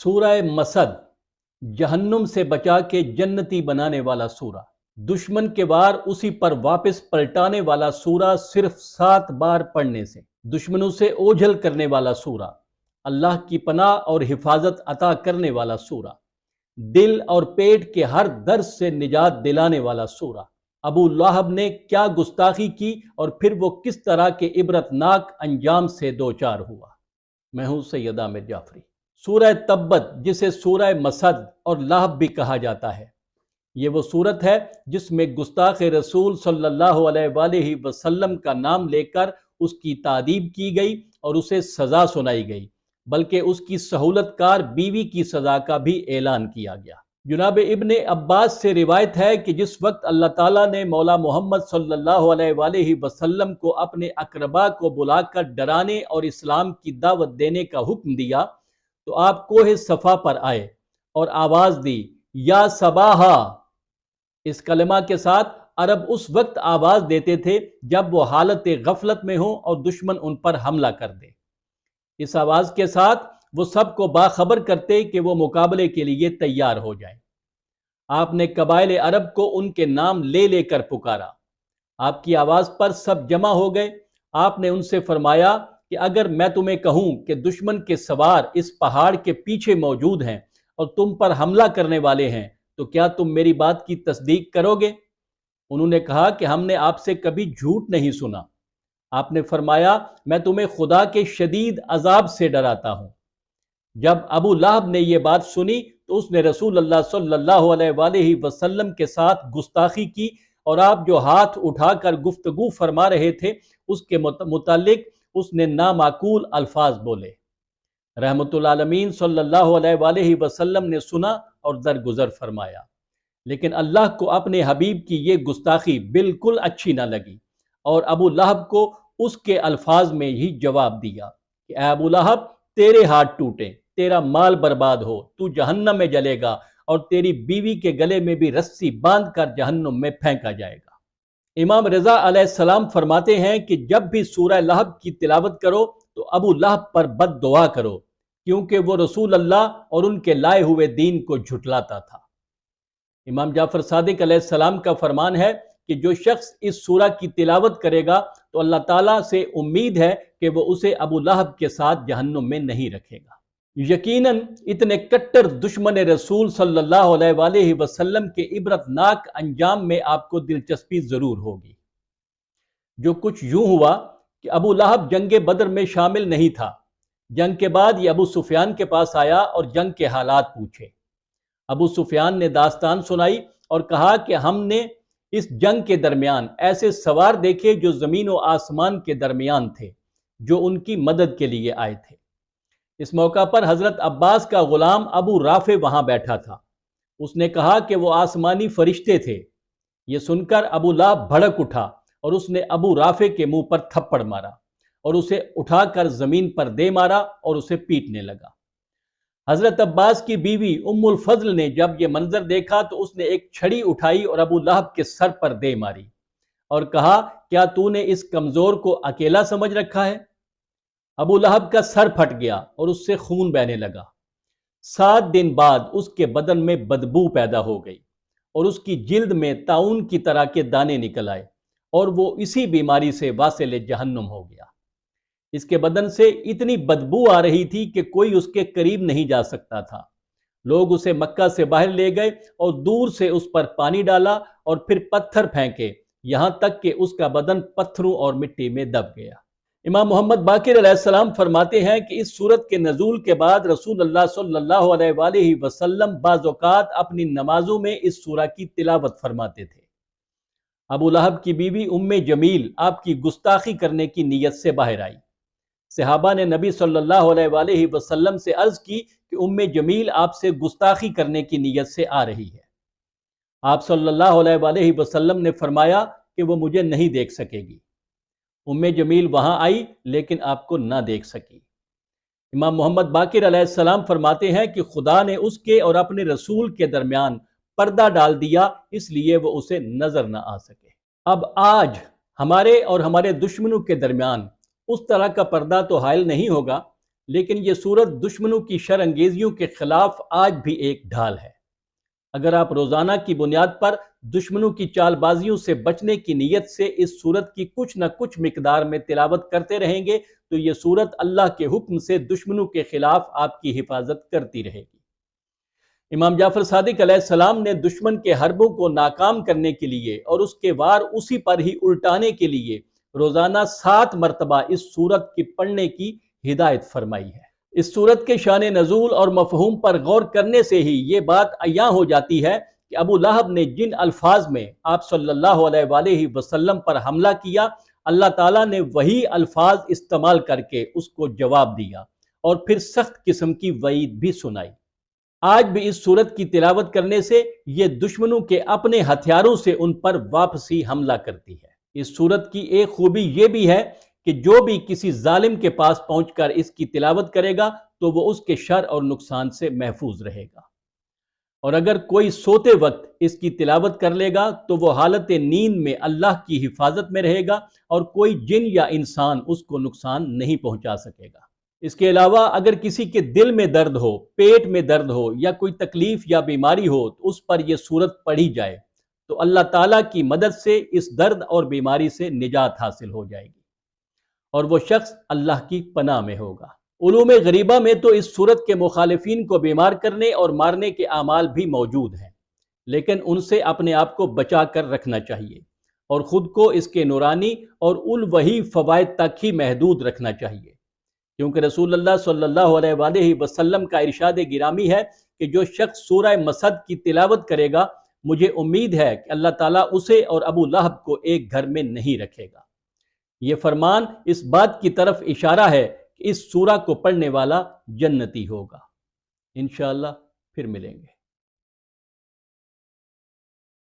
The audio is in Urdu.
سورہ مسد جہنم سے بچا کے جنتی بنانے والا سورہ، دشمن کے وار اسی پر واپس پلٹانے والا سورہ، صرف 7 بار پڑھنے سے دشمنوں سے اوجھل کرنے والا سورہ، اللہ کی پناہ اور حفاظت عطا کرنے والا سورہ، دل اور پیٹ کے ہر درد سے نجات دلانے والا سورہ۔ ابو لہب نے کیا گستاخی کی اور پھر وہ کس طرح کے عبرتناک انجام سے دوچار ہوا۔ میں ہوں سید عامر جعفری۔ سورہ تبت، جسے سورہ مسد اور لہب بھی کہا جاتا ہے، یہ وہ صورت ہے جس میں گستاخ رسول صلی اللہ علیہ وآلہ وسلم کا نام لے کر اس کی تعذیب کی گئی اور اسے سزا سنائی گئی، بلکہ اس کی سہولت کار بیوی کی سزا کا بھی اعلان کیا گیا۔ جناب ابن عباس سے روایت ہے کہ جس وقت اللہ تعالیٰ نے مولا محمد صلی اللہ علیہ وآلہ وسلم کو اپنے اقربا کو بلا کر ڈرانے اور اسلام کی دعوت دینے کا حکم دیا تو آپ کوہ صفا پر آئے اور آواز دی، یا صباحا۔ اس کلمہ کے ساتھ عرب اس وقت آواز دیتے تھے جب وہ حالت غفلت میں ہوں اور دشمن ان پر حملہ کر دے۔ اس آواز کے ساتھ وہ سب کو باخبر کرتے کہ وہ مقابلے کے لیے تیار ہو جائیں۔ آپ نے قبائل عرب کو ان کے نام لے لے کر پکارا۔ آپ کی آواز پر سب جمع ہو گئے۔ آپ نے ان سے فرمایا کہ اگر میں تمہیں کہوں کہ دشمن کے سوار اس پہاڑ کے پیچھے موجود ہیں اور تم پر حملہ کرنے والے ہیں تو کیا تم میری بات کی تصدیق کرو گے؟ انہوں نے کہا کہ ہم نے آپ سے کبھی جھوٹ نہیں سنا۔ آپ نے فرمایا، میں تمہیں خدا کے شدید عذاب سے ڈراتا ہوں۔ جب ابو لہب نے یہ بات سنی تو اس نے رسول اللہ صلی اللہ علیہ وآلہ وسلم کے ساتھ گستاخی کی اور آپ جو ہاتھ اٹھا کر گفتگو فرما رہے تھے اس کے متعلق اس نے نامعقول الفاظ بولے۔ رحمت العالمین صلی اللہ علیہ وآلہ وسلم نے سنا اور درگزر فرمایا، لیکن اللہ کو اپنے حبیب کی یہ گستاخی بالکل اچھی نہ لگی اور ابو لہب کو اس کے الفاظ میں ہی جواب دیا کہ اے ابو لہب، تیرے ہاتھ ٹوٹیں، تیرا مال برباد ہو، تو جہنم میں جلے گا اور تیری بیوی کے گلے میں بھی رسی باندھ کر جہنم میں پھینکا جائے گا۔ امام رضا علیہ السلام فرماتے ہیں کہ جب بھی سورہ لہب کی تلاوت کرو تو ابو لہب پر بد دعا کرو، کیونکہ وہ رسول اللہ اور ان کے لائے ہوئے دین کو جھٹلاتا تھا۔ امام جعفر صادق علیہ السلام کا فرمان ہے کہ جو شخص اس سورہ کی تلاوت کرے گا تو اللہ تعالیٰ سے امید ہے کہ وہ اسے ابو لہب کے ساتھ جہنم میں نہیں رکھے گا۔ یقیناً اتنے کٹر دشمن رسول صلی اللہ علیہ وآلہ وسلم کے عبرتناک انجام میں آپ کو دلچسپی ضرور ہوگی۔ جو کچھ یوں ہوا کہ ابو لہب جنگ بدر میں شامل نہیں تھا۔ جنگ کے بعد یہ ابو سفیان کے پاس آیا اور جنگ کے حالات پوچھے۔ ابو سفیان نے داستان سنائی اور کہا کہ ہم نے اس جنگ کے درمیان ایسے سوار دیکھے جو زمین و آسمان کے درمیان تھے، جو ان کی مدد کے لیے آئے تھے۔ اس موقع پر حضرت عباس کا غلام ابو رافع وہاں بیٹھا تھا۔ اس نے کہا کہ وہ آسمانی فرشتے تھے۔ یہ سن کر ابو لہب بھڑک اٹھا اور اس نے ابو رافع کے منہ پر تھپڑ مارا اور اسے اٹھا کر زمین پر دے مارا اور اسے پیٹنے لگا۔ حضرت عباس کی بیوی ام الفضل نے جب یہ منظر دیکھا تو اس نے ایک چھڑی اٹھائی اور ابو لہب کے سر پر دے ماری اور کہا، کیا تو نے اس کمزور کو اکیلا سمجھ رکھا ہے؟ ابو لہب کا سر پھٹ گیا اور اس سے خون بہنے لگا۔ 7 دن بعد اس کے بدن میں بدبو پیدا ہو گئی اور اس کی جلد میں طاعون کی طرح کے دانے نکل آئے اور وہ اسی بیماری سے واصل جہنم ہو گیا۔ اس کے بدن سے اتنی بدبو آ رہی تھی کہ کوئی اس کے قریب نہیں جا سکتا تھا۔ لوگ اسے مکہ سے باہر لے گئے اور دور سے اس پر پانی ڈالا اور پھر پتھر پھینکے، یہاں تک کہ اس کا بدن پتھروں اور مٹی میں دب گیا۔ امام محمد باقر علیہ السلام فرماتے ہیں کہ اس سورت کے نزول کے بعد رسول اللہ صلی اللہ علیہ وآلہ وسلم بعض اوقات اپنی نمازوں میں اس سورہ کی تلاوت فرماتے تھے۔ ابو لہب کی بیوی ام جمیل آپ کی گستاخی کرنے کی نیت سے باہر آئی۔ صحابہ نے نبی صلی اللہ علیہ وآلہ وسلم سے عرض کی کہ ام جمیل آپ سے گستاخی کرنے کی نیت سے آ رہی ہے۔ آپ صلی اللہ علیہ وآلہ وسلم نے فرمایا کہ وہ مجھے نہیں دیکھ سکے گی۔ ام جمیل وہاں آئی لیکن آپ کو نہ دیکھ سکی۔ امام محمد باقر علیہ السلام فرماتے ہیں کہ خدا نے اس کے اور اپنے رسول کے درمیان پردہ ڈال دیا، اس لیے وہ اسے نظر نہ آ سکے۔ اب آج ہمارے اور ہمارے دشمنوں کے درمیان اس طرح کا پردہ تو حائل نہیں ہوگا، لیکن یہ صورت دشمنوں کی شر انگیزیوں کے خلاف آج بھی ایک ڈھال ہے۔ اگر آپ روزانہ کی بنیاد پر دشمنوں کی چال بازیوں سے بچنے کی نیت سے اس صورت کی کچھ نہ کچھ مقدار میں تلاوت کرتے رہیں گے تو یہ صورت اللہ کے حکم سے دشمنوں کے خلاف آپ کی حفاظت کرتی رہے گی۔ امام جعفر صادق علیہ السلام نے دشمن کے حربوں کو ناکام کرنے کے لیے اور اس کے وار اسی پر ہی الٹانے کے لیے روزانہ 7 مرتبہ اس صورت کی پڑھنے کی ہدایت فرمائی ہے۔ اس صورت کے شان نزول اور مفہوم پر غور کرنے سے ہی یہ بات عیاں ہو جاتی ہے کہ ابو لہب نے جن الفاظ میں آپ صلی اللہ علیہ وآلہ وسلم پر حملہ کیا، اللہ تعالیٰ نے وہی الفاظ استعمال کر کے اس کو جواب دیا اور پھر سخت قسم کی وعید بھی سنائی۔ آج بھی اس صورت کی تلاوت کرنے سے یہ دشمنوں کے اپنے ہتھیاروں سے ان پر واپسی حملہ کرتی ہے۔ اس صورت کی ایک خوبی یہ بھی ہے کہ جو بھی کسی ظالم کے پاس پہنچ کر اس کی تلاوت کرے گا تو وہ اس کے شر اور نقصان سے محفوظ رہے گا، اور اگر کوئی سوتے وقت اس کی تلاوت کر لے گا تو وہ حالت نیند میں اللہ کی حفاظت میں رہے گا اور کوئی جن یا انسان اس کو نقصان نہیں پہنچا سکے گا۔ اس کے علاوہ اگر کسی کے دل میں درد ہو، پیٹ میں درد ہو یا کوئی تکلیف یا بیماری ہو تو اس پر یہ صورت پڑھی جائے تو اللہ تعالیٰ کی مدد سے اس درد اور بیماری سے نجات حاصل ہو جائے گی اور وہ شخص اللہ کی پناہ میں ہوگا۔ علوم غریبہ میں تو اس صورت کے مخالفین کو بیمار کرنے اور مارنے کے اعمال بھی موجود ہیں، لیکن ان سے اپنے آپ کو بچا کر رکھنا چاہیے اور خود کو اس کے نورانی اور الوحی فوائد تک ہی محدود رکھنا چاہیے، کیونکہ رسول اللہ صلی اللہ علیہ وآلہ وسلم کا ارشاد گرامی ہے کہ جو شخص سورہ مسد کی تلاوت کرے گا مجھے امید ہے کہ اللہ تعالیٰ اسے اور ابو لہب کو ایک گھر میں نہیں رکھے گا۔ یہ فرمان اس بات کی طرف اشارہ ہے کہ اس سورہ کو پڑھنے والا جنتی ہوگا۔ انشاءاللہ پھر ملیں گے۔